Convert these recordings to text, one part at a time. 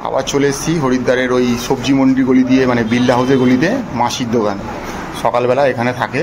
আবার চলে এসেছি হরিদ্বারের ওই সবজি মন্ডির গলি দিয়ে, মানে বিল্লা হাউসের গলিতে মাসির দোকান। সকালবেলা এখানে থাকে।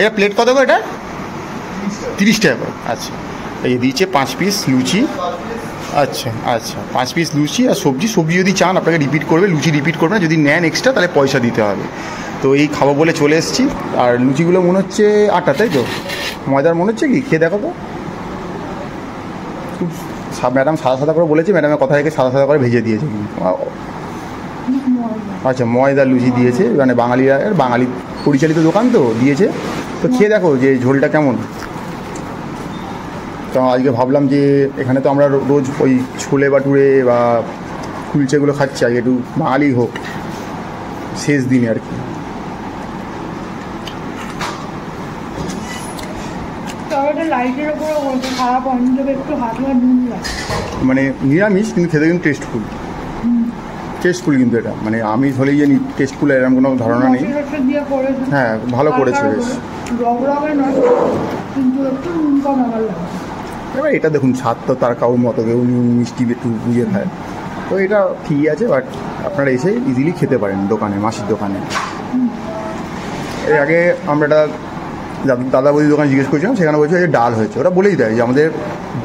এটা প্লেট কত করে? এটা 30 টাকা করে। আচ্ছা, এই দিয়েছে 5 পিস লুচি। আচ্ছা আচ্ছা, 5 পিস লুচি আর সবজি। সবজি যদি চান আপনাকে রিপিট করবে, লুচি রিপিট করবে না। যদি নেন এক্সট্রা তাহলে পয়সা দিতে হবে। তো এই খাবো বলে চলে এসেছি। আর লুচিগুলো মনে হচ্ছে আটা, তাই তো? ময়দার মনে হচ্ছে কি? খেয়ে দেখো তো। খুব ম্যাডাম সাদা সাদা করে বলেছে, ম্যাডামের কথা রেখে সাদা সাদা করে ভেজে দিয়েছে। আচ্ছা, ময়দার লুচি দিয়েছে, মানে বাঙালি পরিচালিত দোকান তো দিয়েছে। তো খেয়ে দেখো যে ঝোলটা কেমন। তো আজকে ভাবলাম যে এখানে তো আমরা রোজ ওই ছোলে বাটুরে বা কুলচেগুলো খাচ্ছি, আজকে একটু বাঙালি হোক, শেষ দিনে আর কি। মানে নিরামিষ কিন্তু খেতে কিন্তু টেস্টফুল কিন্তু এটা, মানে আমিষ হলেই যে টেস্টফুল এরকম কোনো ধারণা নেই। হ্যাঁ, ভালো করেছে বেশ। এবার এটা দেখুন, স্বাদ তো তার কারোর মতো, কেউ মিষ্টি একটু বুঝে খায়, তো এটা ঠিকই আছে। বাট আপনারা এসে ইজিলি খেতে পারেন দোকানে, মাসির দোকানে। এর আগে আমরা একটা দাদা বৌদির দোকানে জিজ্ঞেস করেছিলাম, সেখানে বলছে যে ডাল হয়েছে। ওরা বলেই দেয় যে আমাদের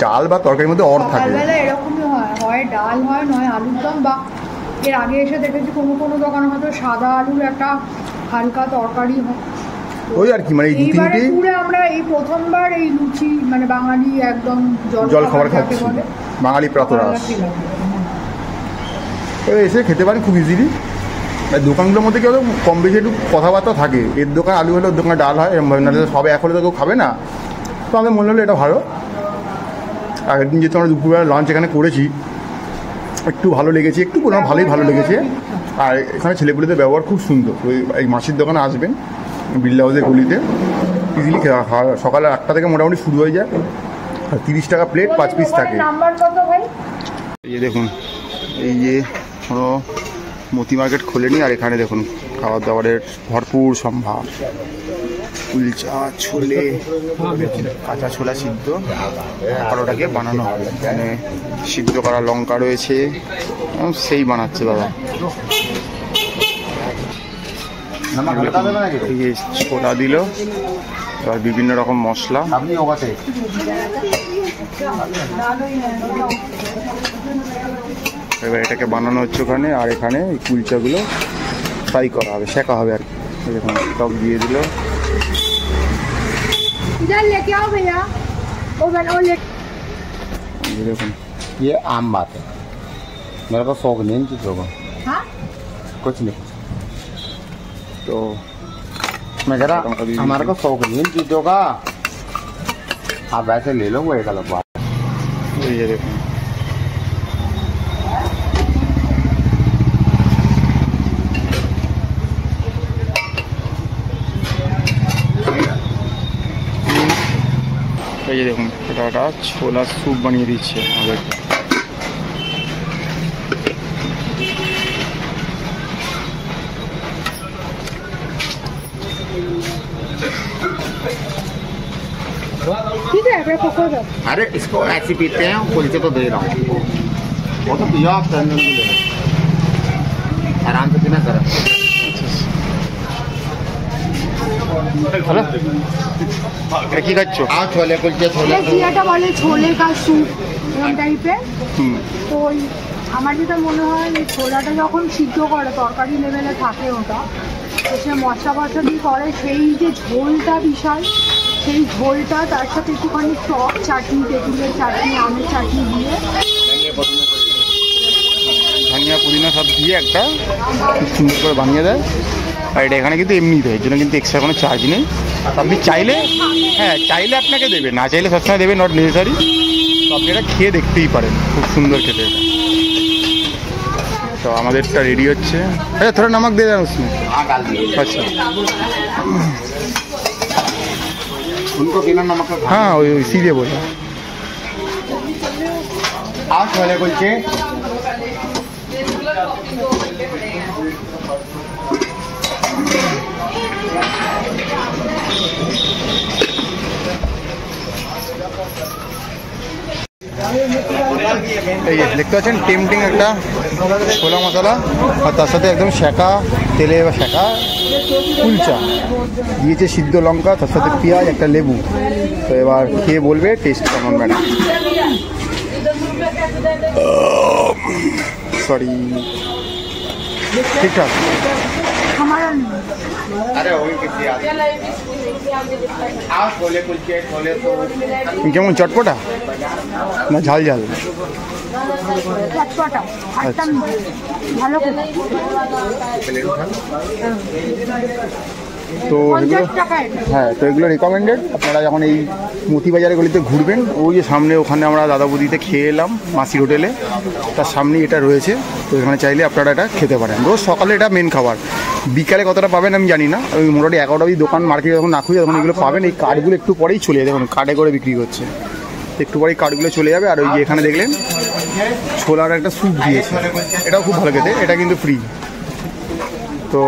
ডাল বা তরকারির মধ্যে অর থাকে। এরকমই হয় ডাল হয়, নয় আলুর দম, বা এর আগে এসে দেখেছি কোনো দোকানে হয়তো সাদা আলুর একটা হালকা তরকারি হয়। ওই আর কি, মানে এই এইবারে পুরো আমরা এই প্রথমবার এই লুচি, মানে বাঙালি একদম জল খাবার খাচ্ছি, বাঙালি প্রাতরাশ। এসে খেতে পারেন খুব ইজিলি। দোকানগুলোর মধ্যে কেউ কম বেশি একটু কথাবার্তা থাকে, এর দোকান আলু হলে ওর দোকানে ডাল হয়, এরকমভাবে না সবাই এক হলে তো কেউ খাবে না। তো আমাদের মনে হলো এটা ভালো। আগের দিন যেহেতু আমরা দুপুরবেলা লাঞ্চ এখানে করেছি, একটু ভালো লেগেছে, একটু বললাম ভালো লেগেছে। আর এখানে ছেলেপুলেদের ব্যবহার খুব সুন্দর। ওই এই মাসির দোকানে আসবেন বিল্লা হাউসের গলিতে, ইজিলি সকাল 8টা থেকে মোটামুটি শুরু হয়ে যায়। আর 30 টাকা প্লেট, 5 পিস থাকে। এই যে দেখুন, এই যে ধরো মতি মার্কেট খোলেনি, আর এখানে দেখুন খাবার দাবারের ভরপুর সম্ভার। কুলচা, ছোলে, কাঁচা ছোলা সিদ্ধ, আর ওটাকে বানানো হবে। এখানে সিদ্ধ করা লঙ্কা রয়েছে, সেই বানাচ্ছে দাদা। এই যে ছোলা দিল, আর বিভিন্ন রকম মশলা। এবার এটাকে বানানো হচ্ছে ওখানে, আর এখানে এই কুলচাগুলো ফ্রাই করা হবে, সেঁকা হবে আর কি। এরকম টক দিয়ে দিল। देखो ये आम बात है, मेरे को शौक नहीं इन चीज़ों का। हाँ? कुछ नहीं, तो मैं कह रहा हमारे को शौक नहीं इन चीज़ों का। आप वैसे ले लो, वो एक अलग बात। ये देखो এই যে দেখুন, এটা ছোলা স্যুপ বানিয়ে দিচ্ছে আমাদের। अरे इसको ऐसे पीते हैं, कुलचे तो दे रहा हूँ, वो तो पिया आप आराम से पीना करें। কি খাচ্ছ? ছোলে কুলচে, জিয়াটা বলে ছোলে কা স্যুপ এরকম টাইপের। তো আমার যেটা মনে হয়, ছোলাটা যখন সিদ্ধ করে তরকারি লেভেলে থাকে ওটা, তো সে মশলা দিয়ে করে, সেই যে ঝোলটা বিশাল, সেই ঝোলটা তার সাথে একটুখানি টক চাটনি, তেঁতুলের চাটনি, আমের চাটনি দিয়ে, ধনিয়া পুদিনা সব দিয়ে একটা খুব সুন্দর করে বানিয়ে দেয়। আর এটা এখানে কিন্তু এমনি দেয়, এর জন্য কিন্তু এক্সট্রা কোনো চার্জ নেই। আপনি চাইলে, হ্যাঁ চাইলে আপনাকে দেবে, না চাইলে সবসময় দেবে, নট নেসেসারি। তো আপনি এটা খেয়ে দেখতেই পারেন, খুব সুন্দর খেতে এটা। তো আমাদেরটা রেডি হচ্ছে। আচ্ছা, থোড়া নমক দিয়ে দেন उसमें। আচ্ছা, उनको बिना नमक का हाँ वही इसीलिए बोला। आओ छोले कुलचे। এই যে দেখতে পাচ্ছেন টেম্পটিং একটা ছোলা মশলা, আর তার সাথে একদম সেঁকা তেলে বা সেঁকা কুলচা দিয়েছে, সিদ্ধ লঙ্কা, তার সাথে পেঁয়াজ, একটা লেবু। তো এবার খেয়ে বলবে টেস্ট কেমন ম্যাডাম। সরি, ঠিকঠাক। কেমন চটপটা না ঝাল ঝাল? তো এগুলো, হ্যাঁ, তো এগুলো রিকমেন্ডেড। আপনারা যখন এই মতিবাজারে গলিতে ঘুরবেন, ওই যে সামনে ওখানে আমরা দাদা বৌদিতে খেয়ে এলাম মাসির হোটেলে, তার সামনেই এটা রয়েছে। তো এখানে চাইলে আপনারা এটা খেতে পারেন। রোজ সকালে এটা মেন খাবার, বিকালে কতটা পাবেন আমি জানি না। ওই মোটামুটি 11টা অবধি দোকান মার্কেটে যখন না খুঁজে তখন এগুলো পাবেন। এই কার্ডগুলো একটু পরেই চলে যাবে, দেখুন কার্ডে করে বিক্রি করছে, একটু পরেই কার্ডগুলো চলে যাবে। আর ওই যে এখানে দেখলেন ছোলার একটা স্যুপ দিয়েছে, এটাও খুব ভালো খেতে, এটা কিন্তু ফ্রি। তো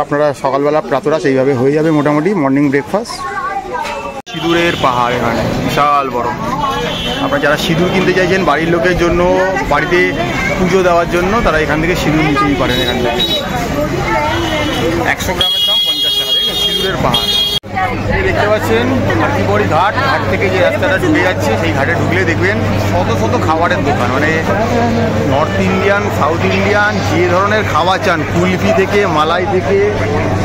আপনারা সকালবেলা প্রাতরাশ এইভাবে হয়ে যাবে মোটামুটি মর্নিং ব্রেকফাস্ট। সিঁদুরের পাহাড় এখানে বিশাল বড়। আপনারা যারা সিঁদুর কিনতে চাইছেন বাড়ির লোকের জন্য, বাড়িতে পুজো দেওয়ার জন্য, তারা এখান থেকে সিঁদুর নিতেই পারেন। এখান থেকে 100 গ্রামের দাম 50 টাকা। দেখবেন সিঁদুরের পাহাড় এই দেখতে পাচ্ছেন হাতিবড়ি ঘাট। ঘাট থেকে যে রাস্তাটা ঢুকে যাচ্ছে, সেই ঘাটে ঢুকলে দেখবেন শত শত খাবারের দোকান, মানে নর্থ ইন্ডিয়ান, সাউথ ইন্ডিয়ান, যে ধরনের খাবার চান, কুলফি থেকে মালাই থেকে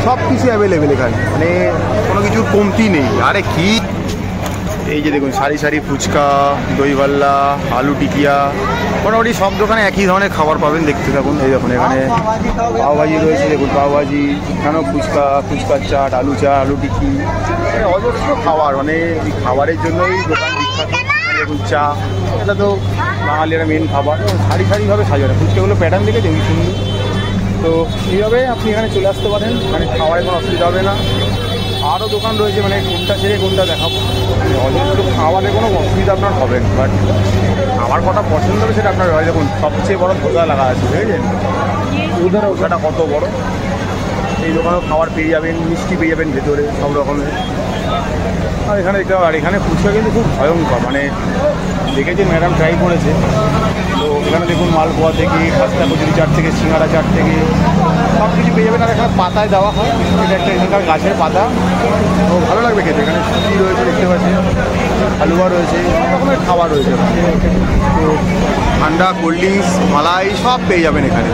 সব কিছু অ্যাভেলেবেল এখানে, মানে কোনো কিছুর কমতি নেই। আরে কি এই যে দেখুন সারি সারি ফুচকা, দইভাল্লা, আলু টিকিয়া, মোটামুটি সব দোকানে একই ধরনের খাবার পাবেন। দেখতে থাকুন। এই দেখুন এখানে পাওভাজি রয়েছে, দেখুন পাওভাজি, এখানেও ফুচকা, ফুচকার চাট, আলু চা, আলু টিকি, অজস্র খাবার, মানে এই খাবারের জন্যই দোকান বিখ্যাত। দেখুন চা, এটা তো বাঙালিরা মেন খাবার। সারি সারিভাবে সাজানো ফুচকাগুলো, প্যাটার্ন দেখে দেখুন সুন্দর। তো এইভাবে আপনি এখানে চলে আসতে পারেন, মানে খাবারের কোনো অসুবিধা হবে না। আরও দোকান রয়েছে, মানে কোনটা ছেড়ে কোনটা দেখাবো, অজস্র খাবারের কোনো অসুবিধা আপনার হবে না। বাট আমার কটা পছন্দ হবে সেটা আপনার হয়। দেখুন সবচেয়ে বড় ধোসা লাগা আছে, বুঝেছেন? ওদের ওখানটা কত বড়। এই দোকানেও খাবার পেয়ে যাবেন, মিষ্টি পেয়ে যাবেন ভেতরে সব রকমের। আর এখানে দেখতে আর এখানে ফুচকা কিন্তু খুব ভয়ঙ্কর, মানে দেখেছেন ম্যাডাম ট্রাই করেছে। তো এখানে দেখুন মালপোয়া থেকে, খাস্তা কচুরি চাট থেকে, সিঙ্গারা চাট থেকে সব কিছু পেয়ে যাবেন। আর এখানে পাতায় দেওয়া হয়, এটা একটা এখানকার গাছের পাতা, তো ভালো লাগবে খেতে। এখানে সুজি রয়েছে দেখতে পাচ্ছেন, হালুয়া রয়েছে, সব রকমের খাবার রয়েছে। তো ঠান্ডা, কোল্ড ড্রিঙ্কস, মালাই সব পেয়ে যাবেন এখানে।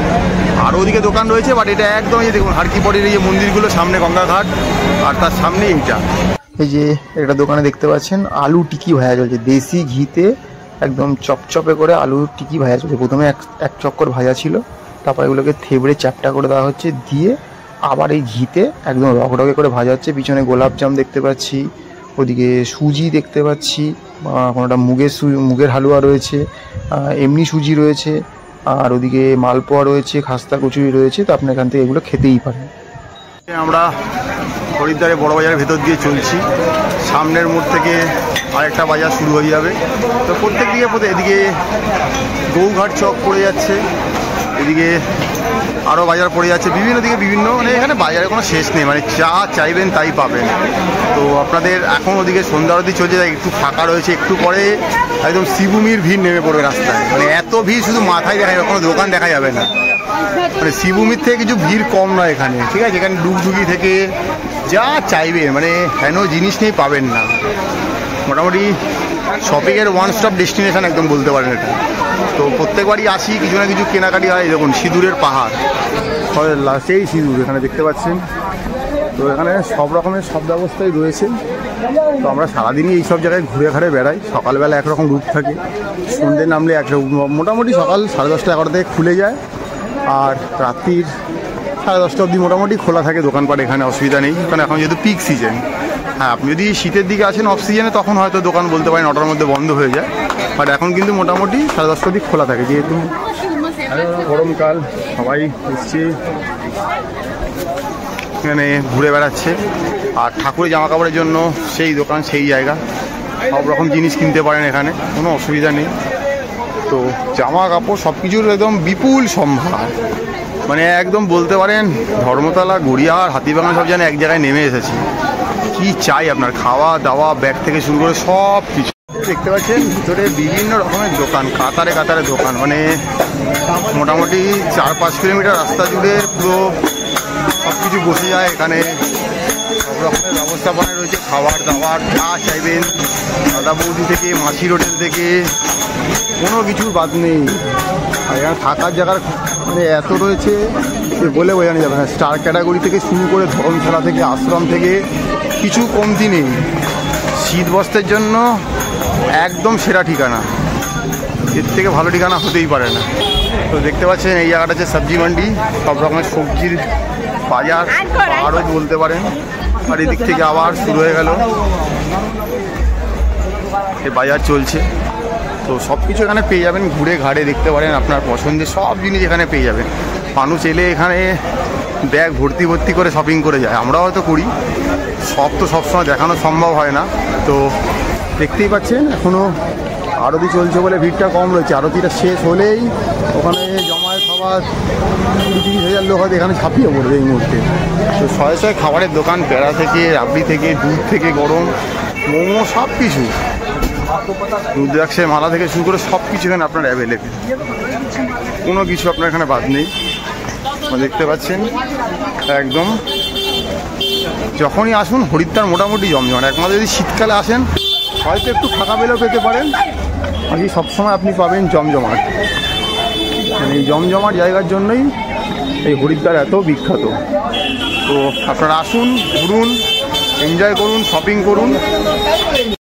আর ওদিকে দোকান রয়েছে, বাট এটা একদম এই দেখুন হারকিপটির এই যে মন্দিরগুলো সামনে গঙ্গাঘাট, আর তার সামনে এইটা। এই যে একটা দোকানে দেখতে পাচ্ছেন আলু টিকি ভাজা চলছে, দেশি ঘিতে একদম চপচপে করে আলু টিকি ভাজা চলছে। প্রথমে এক চক্কর ভাজা ছিল, তারপর এগুলোকে থেবড়ে চ্যাপটা করে দেওয়া হচ্ছে, দিয়ে আবার এই ঘিতে একদম রকরকে করে ভাজা হচ্ছে। পিছনে গোলাপজাম দেখতে পাচ্ছি, ওদিকে সুজি দেখতে পাচ্ছি, কোনোটা মুগের হালুয়া রয়েছে, এমনি সুজি রয়েছে, আর ওদিকে মালপোয়া রয়েছে, খাস্তা কচুরি রয়েছে। তো আপনি এখান থেকে এগুলো খেতেই পারেন। আমরা হরিদ্বারে বড় বাজারের ভেতর দিয়ে চলছি, সামনের মোড় থেকে আরেকটা বাজার শুরু হয়ে যাবে। তো প্রত্যেক দিকে এদিকে গৌঘাট চক পড়ে যাচ্ছে, এদিকে আরও বাজার পড়ে যাচ্ছে, বিভিন্ন দিকে বিভিন্ন, মানে এখানে বাজারে কোনো শেষ নেই, মানে যা চাইবেন তাই পাবেন। তো আপনাদের এখন ওদিকে সন্ধ্যা আরতি চলছে, একটু ফাঁকা রয়েছে, একটু পরে একদম শিবভূমির ভিড় নেমে পড়বে রাস্তায়, মানে এত ভিড় শুধু মাথায় দেখা যাবে, কোনো দোকান দেখা যাবে না। মানে শিবভূমির থেকে কিছু ভিড় কম নয় এখানে, ঠিক আছে? এখানে ডুগডুগি থেকে যা চাইবেন, মানে কেন জিনিস নেই পাবেন না। মোটামুটি শপিংয়ের ওয়ান স্টপ ডেস্টিনেশন একদম বলতে পারেন এটা। তো প্রত্যেকবারই আসি, কিছু না কিছু কেনাকাটি হয়। দেখুন সিঁদুরের পাহাড়, সেই সিঁদুর এখানে দেখতে পাচ্ছেন। তো এখানে সব রকমের সব ব্যবস্থাই রয়েছে। তো আমরা সারাদিনই এই সব জায়গায় ঘুরে ঘাড়ে বেড়াই। সকালবেলা একরকম রূপ থাকে, সন্ধ্যে নামলে একরকম। মোটামুটি সকাল 10:30 11 থেকে খুলে যায়, আর রাত্রির 10:30 অবধি মোটামুটি খোলা থাকে দোকানপাট। এখানে অসুবিধা নেই, কারণ এখন যেহেতু পিক সিজন। হ্যাঁ, আপনি যদি শীতের দিকে আসেন অফ সিজনে, তখন হয়তো দোকান বলতে পারেন 9টার মধ্যে বন্ধ হয়ে যায়। বাট এখন কিন্তু মোটামুটি 10:30 অবধি খোলা থাকে, যেহেতু গরমকাল। সবাই এসছে এখানে ঘুরে বেড়াচ্ছে। আর ঠাকুরের জামা কাপড়ের জন্য সেই দোকান, সেই জায়গা, সব রকম জিনিস কিনতে পারেন এখানে, কোনো অসুবিধা নেই। তো জামা কাপড় সব কিছুর একদম বিপুল সম্ভার, মানে একদম বলতে পারেন ধর্মতলা, গড়িয়াহাট, হাতিবাগান সব যেন এক জায়গায় নেমে এসেছি। কি চাই আপনার, খাওয়া দাওয়া, ব্যাগ থেকে শুরু করে সব কিছু। দেখতে পাচ্ছেন ভিতরে বিভিন্ন রকমের দোকান, কাতারে কাতারে দোকান, মানে মোটামুটি 4-5 কিলোমিটার রাস্তা জুড়ে পুরো সব কিছু বসে যায় এখানে। সব রকমের ব্যবস্থাপনা রয়েছে, খাবার দাবার যা চাইবেন, দাদা বৌদি থেকে মাসির হোটেল থেকে কোনো কিছুর বাদ নেই। আর এখানে থাকার জায়গার মানে এত রয়েছে যে বলে বোঝানো যাবে না। স্টার ক্যাটাগরি থেকে শুরু করে ধর্মশালা থেকে আশ্রম থেকে কিছু কমতি নেই। শীত বস্ত্রের জন্য একদম সেরা ঠিকানা, এর থেকে ভালো ঠিকানা হতেই পারে না। তো দেখতে পাচ্ছেন এই জায়গাটা হচ্ছে সবজি মান্ডি, সব রকমের সবজির বাজার আরও বলতে পারেন। আর এদিক থেকে আবার শুরু হয়ে গেল, এই বাজার চলছে। তো সব কিছু এখানে পেয়ে যাবেন, ঘুরে ঘাড়ে দেখতে পারেন, আপনার পছন্দের সব জিনিস এখানে পেয়ে যাবেন। মানুষ এলে এখানে ব্যাগ ভর্তি ভর্তি করে শপিং করে যায়, আমরাও হয়তো করি, সব তো সবসময় দেখানো সম্ভব হয় না। তো দেখতেই পাচ্ছেন এখনও আরতি চলছে বলে ভিড়টা কম রয়েছে। আরতিটা শেষ হলেই ওখানে জমায়েত হওয়ার 20-30 হাজার লোক হয়তো এখানে ছাপিয়ে পড়বে এই মুহূর্তে। তো শয়ে শয়ে খাবারের দোকান, প্যাড়া থেকে রাবড়ি থেকে দুধ থেকে গরম মোমো সব কিছু, রুদ্রাক্ষের মালা থেকে শুরু করে সব কিছু এখানে আপনার অ্যাভেলেবেল, কোনো কিছু আপনার এখানে বাদ নেই। দেখতে পাচ্ছেন একদম যখনই আসুন হরিদ্বার মোটামুটি জমজমাট। একমাত্র যদি শীতকালে আসেন হয়তো একটু ফাঁকা পেলেও পেতে পারেন, বাকি সবসময় আপনি পাবেন জমজমাট। মানে এই জমজমাট জায়গার জন্যই এই হরিদ্বার এত বিখ্যাত। তো আপনারা আসুন, ঘুরুন, এনজয় করুন, শপিং করুন,